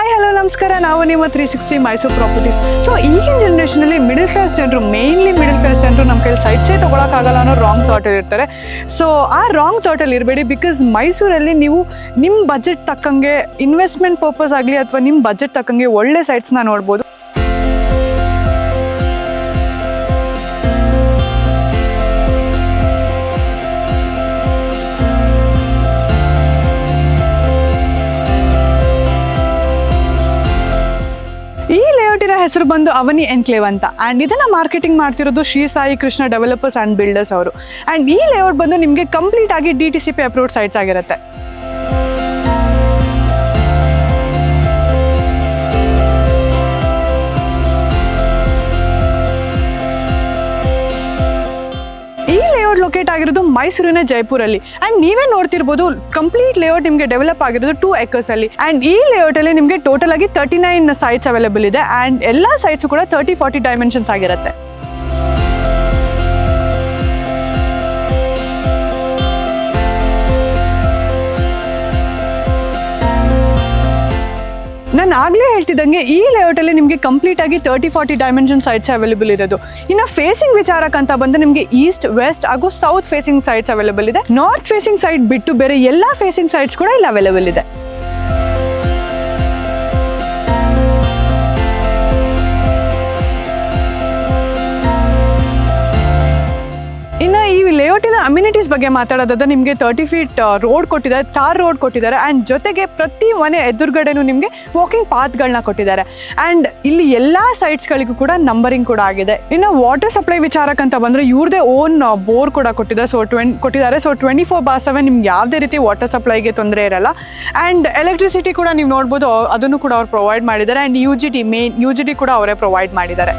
Hi hello ನಮಸ್ಕಾರ, ನಾವು ನಿಮ್ಮ 360 ಮೈಸೂರು ಪ್ರಾಪರ್ಟೀಸ್. ಸೊ ಈಗಿನ ಜನ್ರೇಷನಲ್ಲಿ ಮಿಡಲ್ ಕ್ಲಾಸ್ ಜನರು, ಮೇನ್ಲಿ ಮಿಡಲ್ ಕ್ಲಾಸ್ ಜನರು ನಮ್ಮ ಕೈಲಿ ಸೈಟ್ಸೇ ತೊಗೊಳಕ್ಕಾಗಲ್ಲ ಅನ್ನೋ ರಾಂಗ್ ಥಾಟಲ್ಲಿ ಇರ್ತಾರೆ. ಸೊ ಆ ರಾಂಗ್ ಥಾಟಲ್ಲಿ ಇರಬೇಡಿ. ಬಿಕಾಸ್ ಮೈಸೂರಲ್ಲಿ ನೀವು ನಿಮ್ಮ ಬಜೆಟ್ ತಕ್ಕಂಗೆ, ಇನ್ವೆಸ್ಟ್ಮೆಂಟ್ ಪರ್ಪಸ್ ಆಗಲಿ ಅಥವಾ ನಿಮ್ಮ ಬಜೆಟ್ ತಕ್ಕಂಗೆ ಒಳ್ಳೆ ಸೈಟ್ಸ್ನ ನೋಡ್ಬೋದು. ಈ ಲೇಔಟಿನ ಹೆಸರು ಬಂದು ಅವನಿ ಎನ್ಕ್ಲೇವ್ ಅಂತ. ಆ್ಯಂಡ್ ಇದನ್ನು ಮಾರ್ಕೆಟಿಂಗ್ ಮಾಡ್ತಿರೋದು Shri Sai Krishna developers and builders ಅವರು. ಆ್ಯಂಡ್ ಈ ಲೇಔಟ್ ಬಂದು ನಿಮಗೆ ಕಂಪ್ಲೀಟ್ ಆಗಿ DTCP ಅಪ್ರೂವ್ಡ್ ಸೈಟ್ಸ್ ಆಗಿರುತ್ತೆ. ಲೊಕೇಟ್ ಆಗಿರೋದು ಮೈಸೂರಿನ ಜೈಪುರಲ್ಲಿ. ಆ್ಯಂಡ್ ನೀವೇ ನೋಡ್ತಿರ್ಬೋದು, ಕಂಪ್ಲೀಟ್ ಲೇಔಟ್ ನಿಮಗೆ ಡೆವಲಪ್ ಆಗಿರೋದು 2 acres ಅಲ್ಲಿ. ಆ್ಯಂಡ್ ಈ ಲೇಔಟಲ್ಲಿ ನಿಮಗೆ ಟೋಟಲ್ ಆಗಿ 39 ಸೈಟ್ಸ್ ಅವೈಲೇಬಲ್ ಇದೆ. ಆ್ಯಂಡ್ ಎಲ್ಲ ಸೈಟ್ಸು ಕೂಡ 30-40 ಡೈಮೆನ್ಷನ್ಸ್ ಆಗಿರುತ್ತೆ. ನಾನು ಆಗಲೇ ಹೇಳ್ತಿದ್ದಂಗೆ ಈ ಲೇಔಟಲ್ಲಿ ನಿಮಗೆ ಕಂಪ್ಲೀಟ್ ಆಗಿ 30-40 ಡೈಮೆನ್ಷನ್ ಸೈಟ್ಸ್ ಅವೈಲೇಬಲ್ ಇರೋದು. ಇನ್ನು ಫೇಸಿಂಗ್ ವಿಚಾರಕ್ಕಂತ ಬಂದು ನಿಮಗೆ ಈಸ್ಟ್, ವೆಸ್ಟ್ ಹಾಗೂ ಸೌತ್ ಫೇಸಿಂಗ್ ಸೈಟ್ಸ್ ಅವೈಲೇಬಲ್ ಇದೆ. ನಾರ್ತ್ ಫೇಸಿಂಗ್ ಸೈಟ್ ಬಿಟ್ಟು ಬೇರೆ ಎಲ್ಲ ಫೇಸಿಂಗ್ ಸೈಟ್ಸ್ ಕೂಡ ಇಲ್ಲಿ ಅವೈಲೇಬಲ್ ಇದೆ. ಇನ್ನು ಈ ಲೇಔಟಿನ ಅಮ್ಯುನಿಟೀಸ್ ಬಗ್ಗೆ ಮಾತಾಡೋದಾದ್ರೆ ನಿಮಗೆ 30 feet ರೋಡ್ ಕೊಟ್ಟಿದ್ದಾರೆ, ಟಾರ್ ರೋಡ್ ಕೊಟ್ಟಿದ್ದಾರೆ. ಆ್ಯಂಡ್ ಜೊತೆಗೆ ಪ್ರತಿ ಮನೆ ಎದುರುಗಡೆನೂ ನಿಮಗೆ ವಾಕಿಂಗ್ ಪಾತ್ಗಳನ್ನ ಕೊಟ್ಟಿದ್ದಾರೆ. ಆ್ಯಂಡ್ ಇಲ್ಲಿ ಎಲ್ಲ ಸೈಟ್ಸ್ಗಳಿಗೂ ಕೂಡ ನಂಬರಿಂಗ್ ಕೂಡ ಆಗಿದೆ. ಇನ್ನು ವಾಟರ್ ಸಪ್ಲೈ ವಿಚಾರಕ್ಕಂತ ಬಂದರೆ ಇವ್ರದೇ ಓನ್ ಬೋರ್ ಕೂಡ ಕೊಟ್ಟಿದ್ದಾರೆ. ಸೊ 24/7 ನಿಮ್ಗೆ ಯಾವುದೇ ರೀತಿ ವಾಟರ್ ಸಪ್ಲೈಗೆ ತೊಂದರೆ ಇರಲ್ಲ. ಆ್ಯಂಡ್ ಎಲೆಕ್ಟ್ರಿಸಿಟಿ ಕೂಡ ನೀವು ನೋಡ್ಬೋದು, ಅದನ್ನು ಕೂಡ ಅವ್ರು ಪ್ರೊವೈಡ್ ಮಾಡಿದ್ದಾರೆ. ಆ್ಯಂಡ್ UGD ಕೂಡ ಅವರೇ ಪ್ರೊವೈಡ್ ಮಾಡಿದ್ದಾರೆ.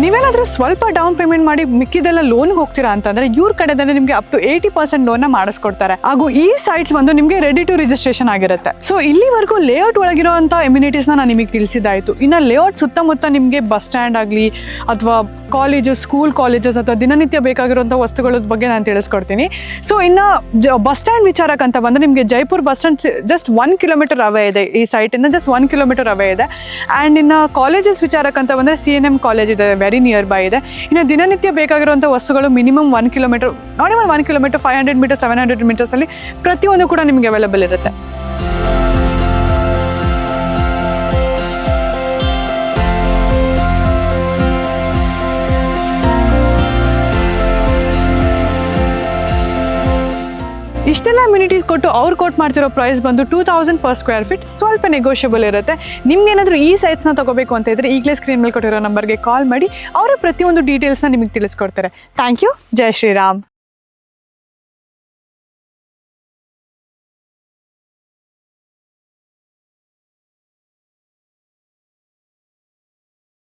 ನೀವೇನಾದರೂ ಸ್ವಲ್ಪ ಡೌನ್ ಪೇಮೆಂಟ್ ಮಾಡಿ ಮಿಕ್ಕಿದೆಲ್ಲ ಲೋನ್ಗೆ ಹೋಗ್ತೀರಾ ಅಂತಂದರೆ ಇವ್ರ ಕಡೆಯಿಂದ ನಿಮಗೆ ಅಪ್ ಟು 80% ಲೋನ್ನ ಮಾಡಿಸ್ಕೊಡ್ತಾರೆ. ಹಾಗೂ ಈ ಸೈಟ್ಸ್ ಬಂದು ನಿಮಗೆ ರೆಡಿ ಟು ರಿಜಿಸ್ಟ್ರೇಷನ್ ಆಗಿರುತ್ತೆ. ಸೊ ಇಲ್ಲಿವರೆಗೂ ಲೇಔಟ್ ಒಳಗಿರುವಂಥ ಎಮ್ಯುನಿಟೀಸ್ನ ನಾನು ನಿಮಗೆ ತಿಳಿಸಿದ್ದಾಯಿತು. ಇನ್ನು ಲೇಔಟ್ ಸುತ್ತಮುತ್ತ ನಿಮಗೆ ಬಸ್ ಸ್ಟ್ಯಾಂಡ್ ಆಗಲಿ ಅಥವಾ ಸ್ಕೂಲ್ ಕಾಲೇಜಸ್ ಅಥವಾ ದಿನನಿತ್ಯ ಬೇಕಾಗಿರುವಂಥ ವಸ್ತುಗಳ ಬಗ್ಗೆ ನಾನು ತಿಳಿಸ್ಕೊಡ್ತೀನಿ. ಸೊ ಇನ್ನು ಬಸ್ ಸ್ಟ್ಯಾಂಡ್ ವಿಚಾರಕ್ಕಂತ ಬಂದರೆ ನಿಮಗೆ Jaipur bus stand just 1 kilometer ಅವೇ ಇದೆ. ಈ ಸೈಟಿಂದ ಜಸ್ಟ್ 1 kilometer ಅವೇ ಇದೆ. ಆ್ಯಂಡ್ ಇನ್ನು ಕಾಲೇಜಸ್ ವಿಚಾರಕ್ಕಂತ ಬಂದರೆ CNM ಕಾಲೇಜ್ ಇದೆ, ವೆರಿ ನಿಯರ್ ಬೈ ಇದೆ. ಇನ್ನು ದಿನನಿತ್ಯ ಬೇಕಾಗಿರುವಂಥ ವಸ್ತುಗಳು minimum 1 kilometer, not even 1 kilometer, 500 meters, 700 meters ಅಲ್ಲಿ ಪ್ರತಿಯೊಂದು ಕೂಡ ನಿಮಗೆ ಅವೈಲೇಬಲ್ ಇರುತ್ತೆ. ಇಷ್ಟೆಲ್ಲ ಅಮ್ಯುನಿಟೀಸ್ ಕೊಟ್ಟು ಅವ್ರು ಕೋಟ್ ಮಾಡ್ತಿರೋ ಪ್ರೈಸ್ ಬಂದು 2000 per square feet. ಸ್ವಲ್ಪ ನೆಗೋಷಿಯಬಲ್ ಇರುತ್ತೆ. ನಿಮ್ಗೇನಾದರೂ ಈ ಸೈಟ್ಸ್ನ ತಗೋಬೇಕು ಅಂತ ಇದ್ರೆ ಈಗಲೇ ಸ್ಕ್ರೀನ್ ಮೇಲೆ ಕೊಟ್ಟಿರೋ ನಂಬರ್ಗೆ ಕಾಲ್ ಮಾಡಿ ಅವರ ಪ್ರತಿಯೊಂದು ಡೀಟೇಲ್ಸ್ನ ನಿಮಗೆ ತಿಳಿಸ್ಕೊಡ್ತಾರೆ. Thank you. ಜೈ ಶ್ರೀರಾಮ್.